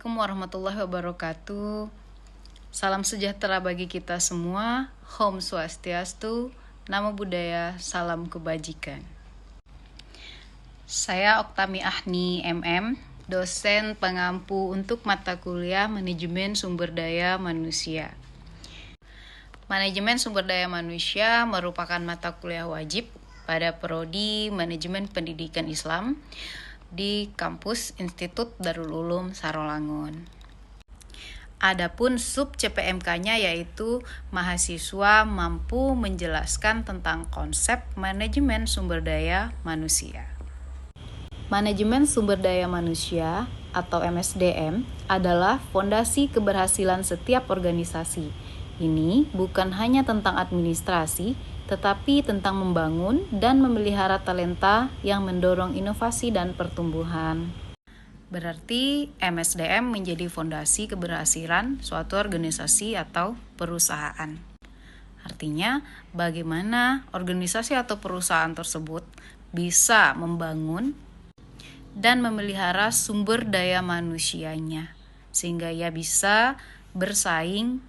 Assalamualaikum warahmatullahi wabarakatuh. Salam sejahtera bagi kita semua. Om Swastiastu, Namo Buddhaya, salam kebajikan. Saya Oktami Ahni MM, dosen pengampu untuk mata kuliah Manajemen Sumber Daya Manusia. Manajemen Sumber Daya Manusia merupakan mata kuliah wajib pada prodi Manajemen Pendidikan Islam di kampus Institut Darul Ulum Sarolangun. Adapun sub CPMK-nya yaitu mahasiswa mampu menjelaskan tentang konsep manajemen sumber daya manusia. Manajemen sumber daya manusia atau MSDM adalah fondasi keberhasilan setiap organisasi. Ini bukan hanya tentang administrasi, tetapi tentang membangun dan memelihara talenta yang mendorong inovasi dan pertumbuhan. Berarti MSDM menjadi fondasi keberhasilan suatu organisasi atau perusahaan. Artinya, bagaimana organisasi atau perusahaan tersebut bisa membangun dan memelihara sumber daya manusianya, sehingga ia bisa bersaing,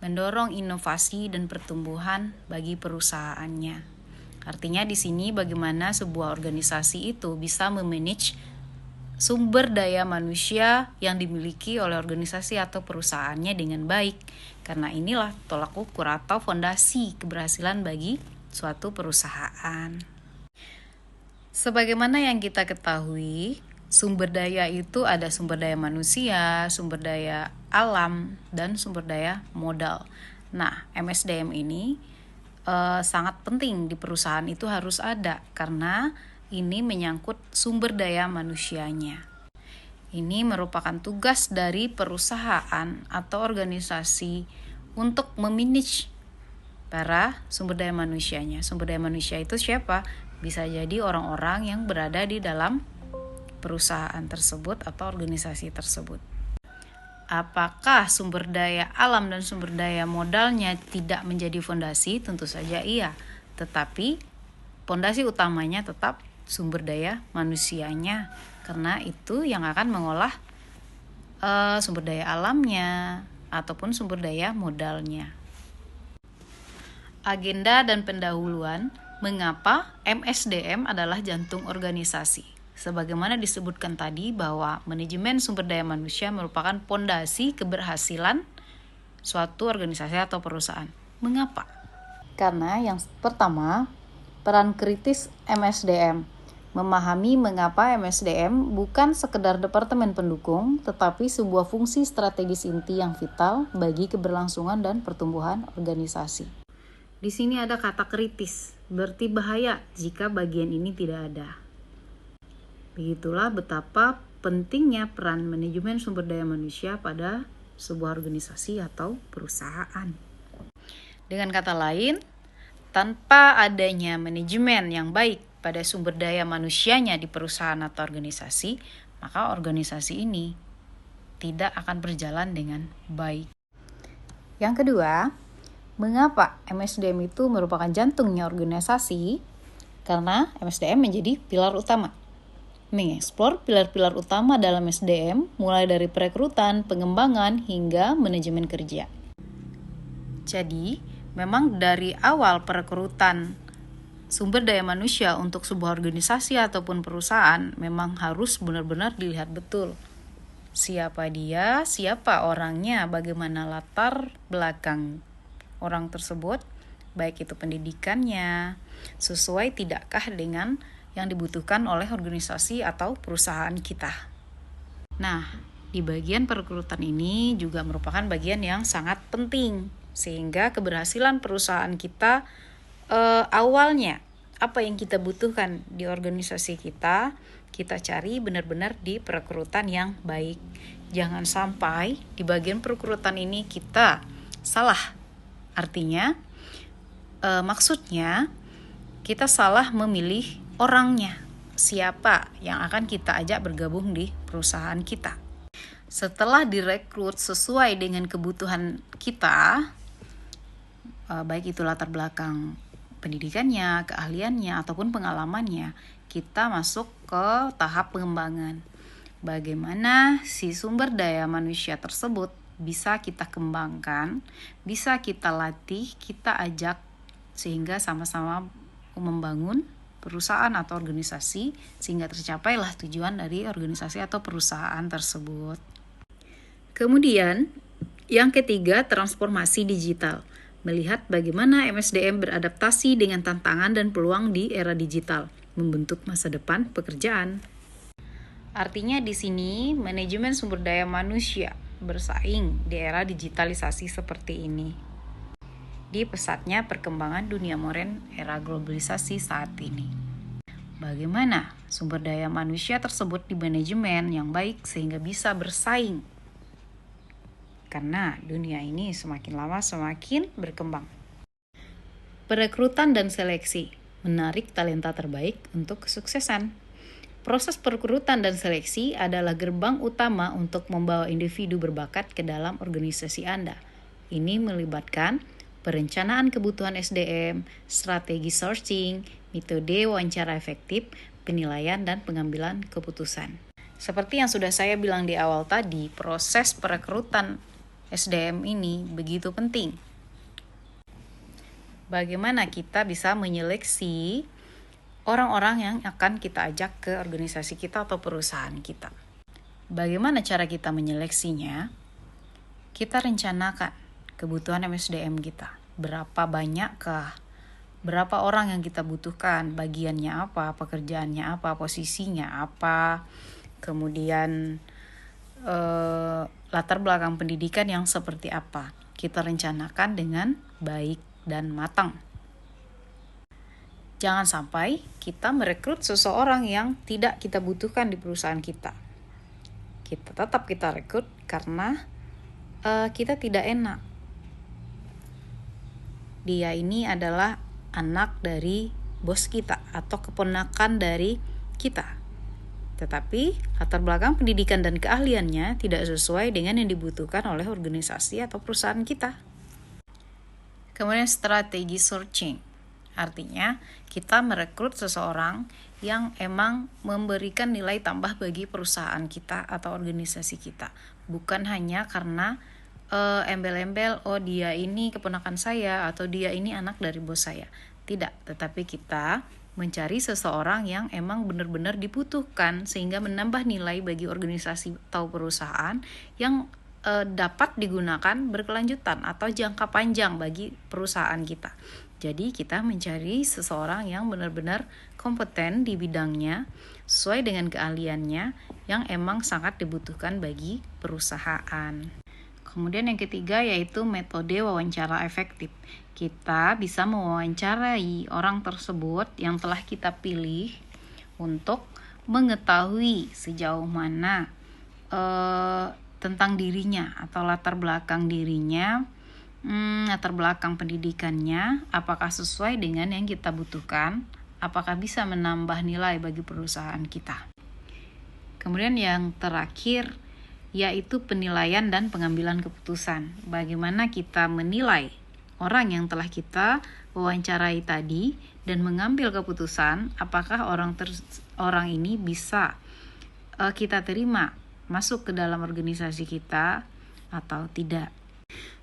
mendorong inovasi dan pertumbuhan bagi perusahaannya. Artinya di sini bagaimana sebuah organisasi itu bisa memanage sumber daya manusia yang dimiliki oleh organisasi atau perusahaannya dengan baik. Karena inilah tolak ukur atau fondasi keberhasilan bagi suatu perusahaan. Sebagaimana yang kita ketahui, sumber daya itu ada sumber daya manusia, sumber daya alam, dan sumber daya modal. Nah, MSDM ini sangat penting di perusahaan itu harus ada karena ini menyangkut sumber daya manusianya. Ini merupakan tugas dari perusahaan atau organisasi untuk memanage para sumber daya manusianya. Sumber daya manusia itu siapa? Bisa jadi orang-orang yang berada di dalam perusahaan tersebut atau organisasi tersebut. Apakah sumber daya alam dan sumber daya modalnya tidak menjadi fondasi? Tentu saja iya. Tetapi fondasi utamanya tetap sumber daya manusianya, karena itu yang akan mengolah sumber daya alamnya ataupun sumber daya modalnya. Agenda dan pendahuluan mengapa MSDM adalah jantung organisasi. Sebagaimana disebutkan tadi bahwa manajemen sumber daya manusia merupakan fondasi keberhasilan suatu organisasi atau perusahaan. Mengapa? Karena yang pertama, peran kritis MSDM. Memahami mengapa MSDM bukan sekedar departemen pendukung, tetapi sebuah fungsi strategis inti yang vital bagi keberlangsungan dan pertumbuhan organisasi. Di sini ada kata kritis, berarti bahaya jika bagian ini tidak ada. Begitulah betapa pentingnya peran manajemen sumber daya manusia pada sebuah organisasi atau perusahaan. Dengan kata lain, tanpa adanya manajemen yang baik pada sumber daya manusianya di perusahaan atau organisasi, maka organisasi ini tidak akan berjalan dengan baik. Yang kedua, mengapa MSDM itu merupakan jantungnya organisasi? Karena MSDM menjadi pilar utama. Mengeksplor pilar-pilar utama dalam SDM mulai dari perekrutan, pengembangan, hingga manajemen kerja. Jadi, memang dari awal perekrutan sumber daya manusia untuk sebuah organisasi ataupun perusahaan memang harus benar-benar dilihat betul. Siapa dia, siapa orangnya, bagaimana latar belakang orang tersebut, baik itu pendidikannya, sesuai tidakkah dengan yang dibutuhkan oleh organisasi atau perusahaan kita. Nah, di bagian perekrutan ini juga merupakan bagian yang sangat penting, sehingga keberhasilan perusahaan kita awalnya apa yang kita butuhkan di organisasi kita cari benar-benar di perekrutan yang baik. Jangan sampai di bagian perekrutan ini kita salah. Artinya, maksudnya kita salah memilih orangnya, siapa yang akan kita ajak bergabung di perusahaan kita. Setelah direkrut sesuai dengan kebutuhan kita, baik itu latar belakang pendidikannya, keahliannya, ataupun pengalamannya, kita masuk ke tahap pengembangan. bagaimana si sumber daya manusia tersebut bisa kita kembangkan, bisa kita latih, kita ajak sehingga sama-sama membangun perusahaan atau organisasi sehingga tercapailah tujuan dari organisasi atau perusahaan tersebut. Kemudian, yang ketiga, transformasi digital. Melihat bagaimana MSDM beradaptasi dengan tantangan dan peluang di era digital, membentuk masa depan pekerjaan. Artinya di sini manajemen sumber daya manusia bersaing di era digitalisasi seperti ini. Di pesatnya perkembangan dunia modern era globalisasi saat ini. Bagaimana sumber daya manusia tersebut di manajemen yang baik sehingga bisa bersaing? Karena dunia ini semakin lama semakin berkembang. Perekrutan dan seleksi menarik talenta terbaik untuk kesuksesan. Proses perekrutan dan seleksi adalah gerbang utama untuk membawa individu berbakat ke dalam organisasi Anda. Ini melibatkan perencanaan kebutuhan SDM, strategi sourcing, metode wawancara efektif, penilaian dan pengambilan keputusan. Seperti yang sudah saya bilang di awal tadi, proses perekrutan SDM ini begitu penting. Bagaimana kita bisa menyeleksi orang-orang yang akan kita ajak ke organisasi kita atau perusahaan kita. Bagaimana cara kita menyeleksinya? Kita rencanakan kebutuhan MSDM kita. Berapa banyakkah? Berapa orang yang kita butuhkan? Bagiannya apa? Pekerjaannya apa? Posisinya apa? Kemudian latar belakang pendidikan yang seperti apa? Kita rencanakan dengan baik dan matang. Jangan sampai kita merekrut seseorang yang tidak kita butuhkan di perusahaan kita. Kita rekrut karena kita tidak enak. Dia ini adalah anak dari bos kita atau keponakan dari kita. Tetapi latar belakang pendidikan dan keahliannya tidak sesuai dengan yang dibutuhkan oleh organisasi atau perusahaan kita. Kemudian strategi searching. Artinya, kita merekrut seseorang yang emang memberikan nilai tambah bagi perusahaan kita atau organisasi kita. Bukan hanya karena embel-embel, oh dia ini keponakan saya atau dia ini anak dari bos saya. Tidak, tetapi kita mencari seseorang yang emang benar-benar dibutuhkan sehingga menambah nilai bagi organisasi atau perusahaan yang dapat digunakan berkelanjutan atau jangka panjang bagi perusahaan kita. Jadi kita mencari seseorang yang benar-benar kompeten di bidangnya, sesuai dengan keahliannya yang emang sangat dibutuhkan bagi perusahaan. Kemudian yang ketiga yaitu metode wawancara efektif. Kita bisa mewawancarai orang tersebut yang telah kita pilih untuk mengetahui sejauh mana tentang dirinya atau latar belakang dirinya, latar belakang pendidikannya, apakah sesuai dengan yang kita butuhkan, apakah bisa menambah nilai bagi perusahaan kita. Kemudian yang terakhir yaitu penilaian dan pengambilan keputusan. Bagaimana kita menilai orang yang telah kita wawancarai tadi dan mengambil keputusan apakah orang ini bisa kita terima masuk ke dalam organisasi kita atau tidak.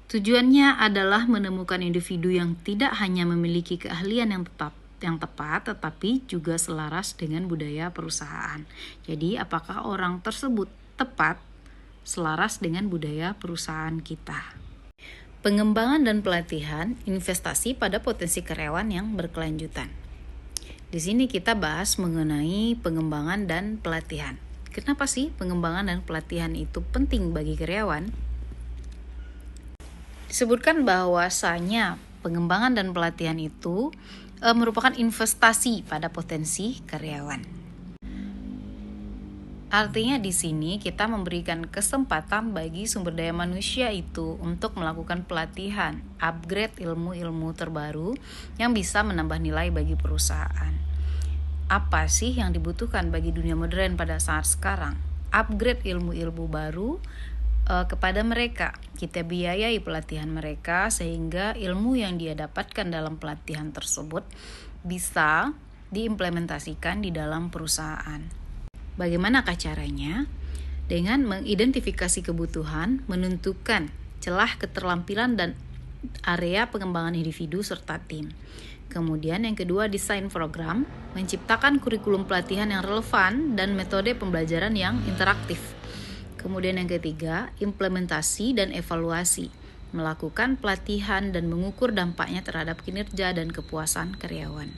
Tujuannya adalah menemukan individu yang tidak hanya memiliki keahlian yang tepat, tetapi juga selaras dengan budaya perusahaan. Jadi, apakah orang tersebut tepat selaras dengan budaya perusahaan kita? Pengembangan dan pelatihan investasi pada potensi karyawan yang berkelanjutan. Di sini kita bahas mengenai pengembangan dan pelatihan. Kenapa sih pengembangan dan pelatihan itu penting bagi karyawan? Disebutkan bahwasanya pengembangan dan pelatihan itu merupakan investasi pada potensi karyawan. Artinya di sini kita memberikan kesempatan bagi sumber daya manusia itu untuk melakukan pelatihan, upgrade ilmu-ilmu terbaru yang bisa menambah nilai bagi perusahaan. Apa sih yang dibutuhkan bagi dunia modern pada saat sekarang? Upgrade ilmu-ilmu baru kepada mereka. Kita biayai pelatihan mereka sehingga ilmu yang dia dapatkan dalam pelatihan tersebut bisa diimplementasikan di dalam perusahaan. Bagaimanakah caranya? dengan mengidentifikasi kebutuhan, menentukan celah keterampilan dan area pengembangan individu serta tim. Kemudian yang kedua, desain program, menciptakan kurikulum pelatihan yang relevan dan metode pembelajaran yang interaktif. Kemudian yang ketiga, implementasi dan evaluasi, melakukan pelatihan dan mengukur dampaknya terhadap kinerja dan kepuasan karyawan.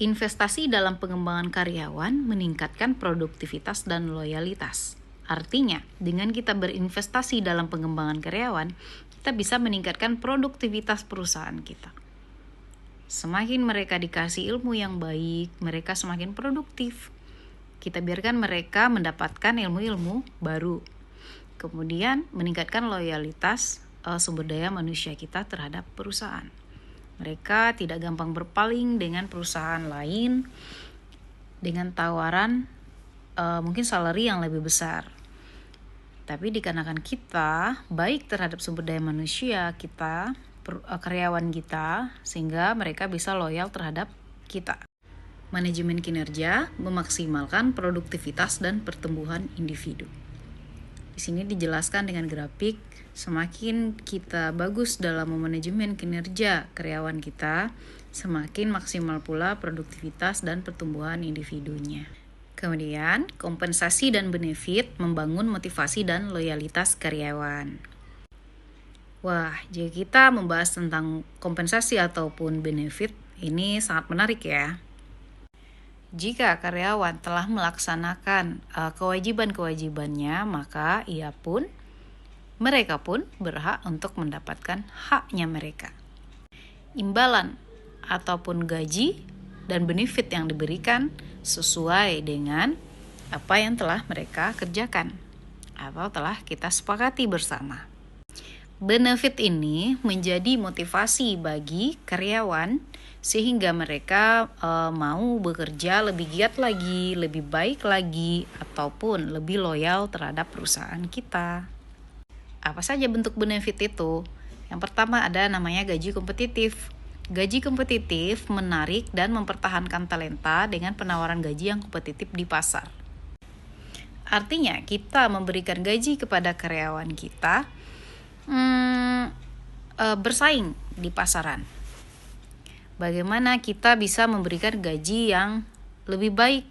Investasi dalam pengembangan karyawan meningkatkan produktivitas dan loyalitas. Artinya, dengan kita berinvestasi dalam pengembangan karyawan, kita bisa meningkatkan produktivitas perusahaan kita. Semakin mereka dikasih ilmu yang baik, mereka semakin produktif. Kita biarkan mereka mendapatkan ilmu-ilmu baru. Kemudian meningkatkan loyalitas sumber daya manusia kita terhadap perusahaan. Mereka tidak gampang berpaling dengan perusahaan lain dengan tawaran mungkin salary yang lebih besar. Tapi dikarenakan kita baik terhadap sumber daya manusia kita, karyawan kita, sehingga mereka bisa loyal terhadap kita. Manajemen kinerja memaksimalkan produktivitas dan pertumbuhan individu. Di sini dijelaskan dengan grafik, semakin kita bagus dalam memanajemen kinerja karyawan kita, semakin maksimal pula produktivitas dan pertumbuhan individunya. Kemudian, kompensasi dan benefit membangun motivasi dan loyalitas karyawan. Wah, jika kita membahas tentang kompensasi ataupun benefit, ini sangat menarik ya. Jika karyawan telah melaksanakan kewajiban-kewajibannya, maka mereka pun berhak untuk mendapatkan haknya mereka. Imbalan ataupun gaji dan benefit yang diberikan sesuai dengan apa yang telah mereka kerjakan atau telah kita sepakati bersama. Benefit ini menjadi motivasi bagi karyawan sehingga mereka mau bekerja lebih giat lagi, lebih baik lagi, ataupun lebih loyal terhadap perusahaan kita. Apa saja bentuk benefit itu? Yang pertama ada namanya gaji kompetitif. Gaji kompetitif menarik dan mempertahankan talenta dengan penawaran gaji yang kompetitif di pasar. Artinya kita memberikan gaji kepada karyawan kita bersaing di pasaran. Bagaimana kita bisa memberikan gaji yang lebih baik,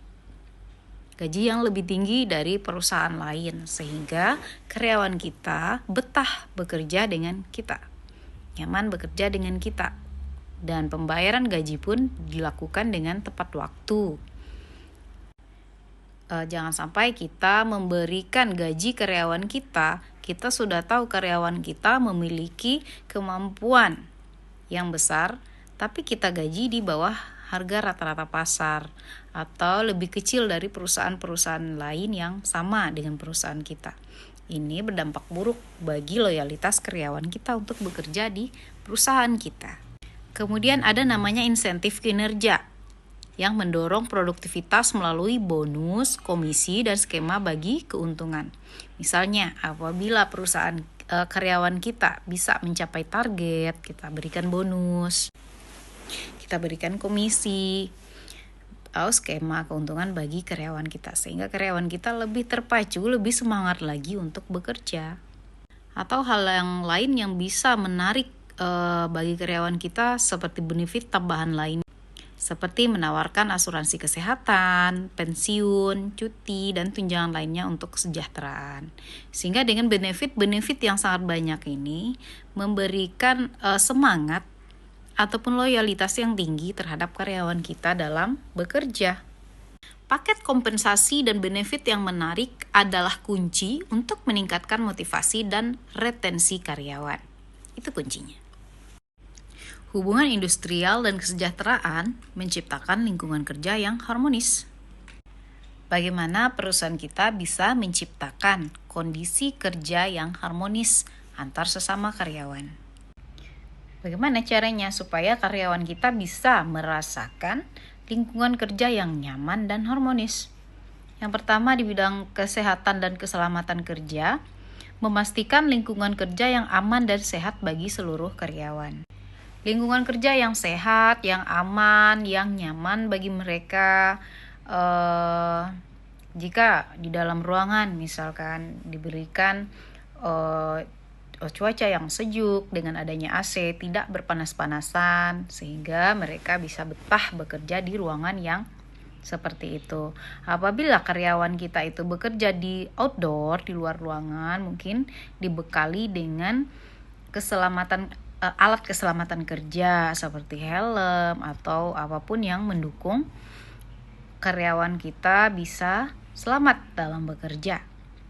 gaji yang lebih tinggi dari perusahaan lain, sehingga karyawan kita betah bekerja dengan kita, nyaman bekerja dengan kita. Dan pembayaran gaji pun dilakukan dengan tepat waktu. Jangan sampai kita memberikan gaji karyawan kita sudah tahu karyawan kita memiliki kemampuan yang besar, tapi kita gaji di bawah harga rata-rata pasar atau lebih kecil dari perusahaan-perusahaan lain yang sama dengan perusahaan kita. Ini berdampak buruk bagi loyalitas karyawan kita untuk bekerja di perusahaan kita. Kemudian ada namanya insentif kinerja yang mendorong produktivitas melalui bonus, komisi, dan skema bagi keuntungan. Misalnya, apabila perusahaan karyawan kita bisa mencapai target, kita berikan bonus, kita berikan komisi, atau skema keuntungan bagi karyawan kita, sehingga karyawan kita lebih terpacu, lebih semangat lagi untuk bekerja. Atau hal yang lain yang bisa menarik bagi karyawan kita seperti benefit tambahan lain, seperti menawarkan asuransi kesehatan, pensiun, cuti, dan tunjangan lainnya untuk kesejahteraan. Sehingga dengan benefit yang sangat banyak ini memberikan semangat ataupun loyalitas yang tinggi terhadap karyawan kita dalam bekerja. Paket kompensasi dan benefit yang menarik adalah kunci untuk meningkatkan motivasi dan retensi karyawan. Itu kuncinya. Hubungan industrial dan kesejahteraan menciptakan lingkungan kerja yang harmonis. Bagaimana perusahaan kita bisa menciptakan kondisi kerja yang harmonis antar sesama karyawan? Bagaimana caranya supaya karyawan kita bisa merasakan lingkungan kerja yang nyaman dan harmonis? Yang pertama, di bidang kesehatan dan keselamatan kerja, memastikan lingkungan kerja yang aman dan sehat bagi seluruh karyawan. Lingkungan kerja yang sehat, yang aman, yang nyaman bagi mereka Jika di dalam ruangan misalkan diberikan cuaca yang sejuk dengan adanya AC, tidak berpanas-panasan, sehingga mereka bisa betah bekerja di ruangan yang seperti itu. Apabila karyawan kita itu bekerja di outdoor, di luar ruangan, mungkin dibekali dengan alat keselamatan kerja seperti helm atau apapun yang mendukung karyawan kita bisa selamat dalam bekerja.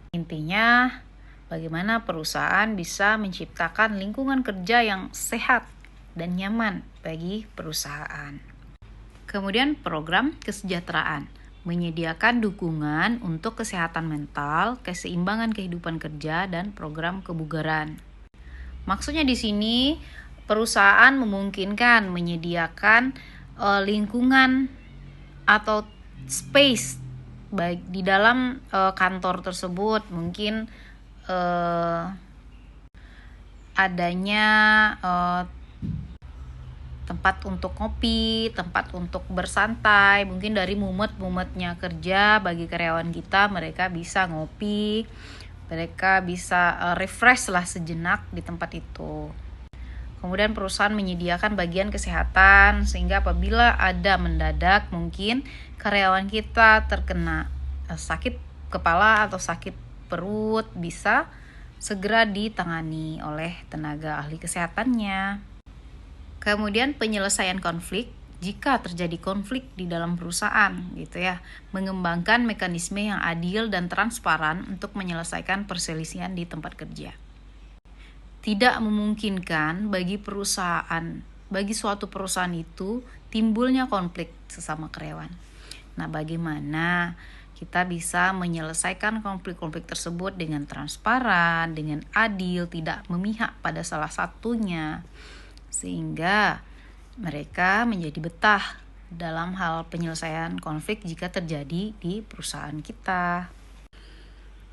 Intinya, bagaimana perusahaan bisa menciptakan lingkungan kerja yang sehat dan nyaman bagi perusahaan. Kemudian program kesejahteraan menyediakan dukungan untuk kesehatan mental, keseimbangan kehidupan kerja, dan program kebugaran. Maksudnya di sini perusahaan memungkinkan menyediakan lingkungan atau space baik di dalam kantor tersebut, mungkin adanya tempat untuk ngopi, tempat untuk bersantai, mungkin dari mumet-mumetnya kerja bagi karyawan kita, mereka bisa ngopi, mereka bisa refresh lah sejenak di tempat itu. Kemudian perusahaan menyediakan bagian kesehatan sehingga apabila ada mendadak mungkin karyawan kita terkena sakit kepala atau sakit perut bisa segera ditangani oleh tenaga ahli kesehatannya. Kemudian penyelesaian konflik, jika terjadi konflik di dalam perusahaan gitu ya, mengembangkan mekanisme yang adil dan transparan untuk menyelesaikan perselisihan di tempat kerja. Tidak memungkinkan bagi suatu perusahaan itu timbulnya konflik sesama karyawan. Nah, bagaimana kita bisa menyelesaikan konflik-konflik tersebut dengan transparan, dengan adil, tidak memihak pada salah satunya, sehingga mereka menjadi betah dalam hal penyelesaian konflik jika terjadi di perusahaan kita.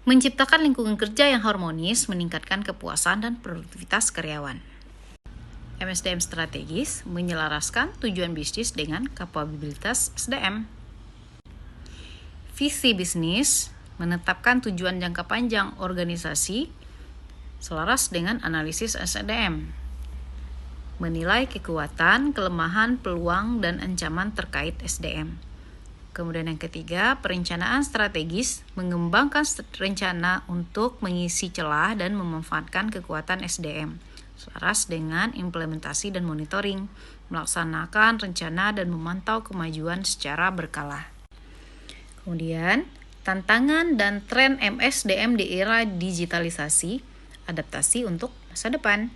Menciptakan lingkungan kerja yang harmonis meningkatkan kepuasan dan produktivitas karyawan. MSDM strategis menyelaraskan tujuan bisnis dengan kapabilitas SDM. Visi bisnis menetapkan tujuan jangka panjang organisasi selaras dengan analisis SDM. Menilai kekuatan, kelemahan, peluang, dan ancaman terkait SDM. Kemudian yang ketiga, perencanaan strategis mengembangkan rencana untuk mengisi celah dan memanfaatkan kekuatan SDM, selaras dengan implementasi dan monitoring, melaksanakan rencana dan memantau kemajuan secara berkala. Kemudian, tantangan dan tren MSDM di era digitalisasi, adaptasi untuk masa depan.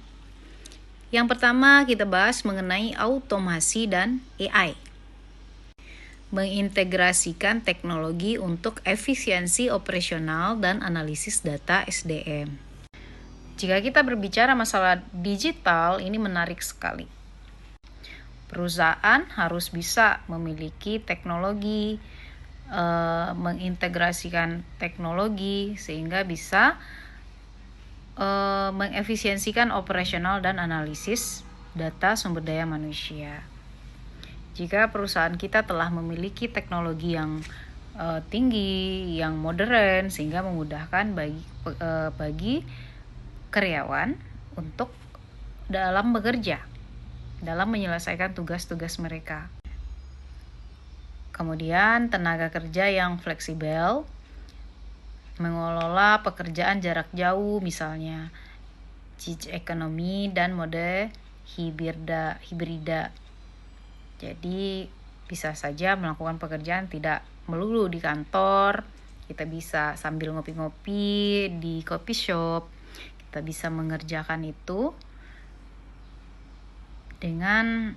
Yang pertama kita bahas mengenai automasi dan AI. Mengintegrasikan teknologi untuk efisiensi operasional dan analisis data SDM. Jika kita berbicara masalah digital, ini menarik sekali. Perusahaan harus bisa memiliki teknologi, mengintegrasikan teknologi sehingga bisa mengefisiensikan operasional dan analisis data sumber daya manusia. Jika perusahaan kita telah memiliki teknologi yang tinggi, yang modern, sehingga memudahkan bagi karyawan untuk dalam bekerja, dalam menyelesaikan tugas-tugas mereka. Kemudian tenaga kerja yang fleksibel, mengelola pekerjaan jarak jauh misalnya, gig economy dan mode hibrida. Jadi bisa saja melakukan pekerjaan tidak melulu di kantor, kita bisa sambil ngopi-ngopi di coffee shop, kita bisa mengerjakan itu dengan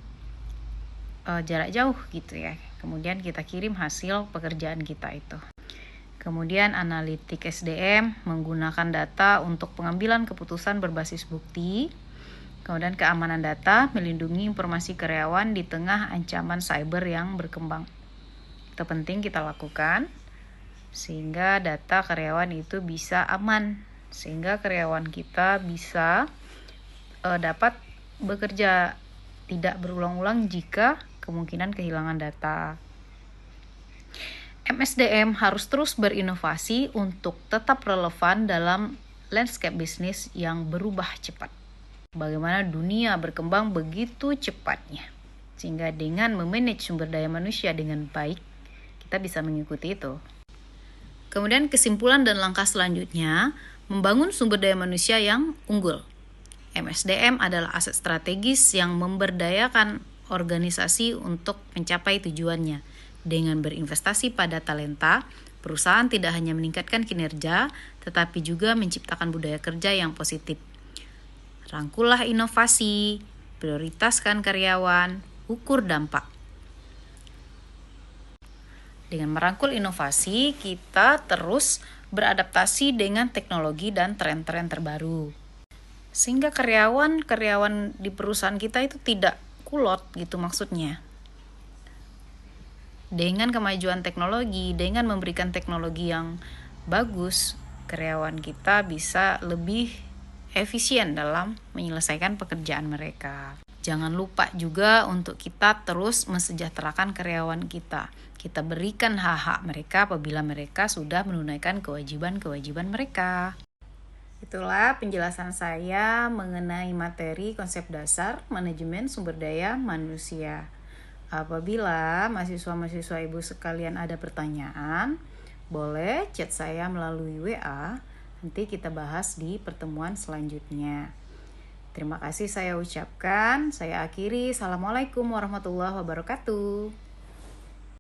jarak jauh gitu ya. Kemudian kita kirim hasil pekerjaan kita itu. Kemudian analitik SDM menggunakan data untuk pengambilan keputusan berbasis bukti. Kemudian keamanan data melindungi informasi karyawan di tengah ancaman cyber yang berkembang. Itu penting kita lakukan sehingga data karyawan itu bisa aman, sehingga karyawan kita bisa dapat bekerja tidak berulang-ulang jika kemungkinan kehilangan data. MSDM harus terus berinovasi untuk tetap relevan dalam landscape bisnis yang berubah cepat. Bagaimana dunia berkembang begitu cepatnya, sehingga dengan memanage sumber daya manusia dengan baik, kita bisa mengikuti itu. Kemudian kesimpulan dan langkah selanjutnya, membangun sumber daya manusia yang unggul. MSDM adalah aset strategis yang memberdayakan organisasi untuk mencapai tujuannya. Dengan berinvestasi pada talenta, perusahaan tidak hanya meningkatkan kinerja, tetapi juga menciptakan budaya kerja yang positif. Rangkullah inovasi, prioritaskan karyawan, ukur dampak. Dengan merangkul inovasi, kita terus beradaptasi dengan teknologi dan tren-tren terbaru. Sehingga karyawan di perusahaan kita itu tidak kulot gitu maksudnya. Dengan kemajuan teknologi, dengan memberikan teknologi yang bagus, karyawan kita bisa lebih efisien dalam menyelesaikan pekerjaan mereka. Jangan lupa juga untuk kita terus mensejahterakan karyawan kita. Kita berikan hak-hak mereka apabila mereka sudah menunaikan kewajiban-kewajiban mereka. Itulah penjelasan saya mengenai materi konsep dasar manajemen sumber daya manusia. Apabila mahasiswa-mahasiswa ibu sekalian ada pertanyaan, boleh chat saya melalui WA. Nanti kita bahas di pertemuan selanjutnya. Terima kasih saya ucapkan. Saya akhiri. Assalamualaikum warahmatullahi wabarakatuh.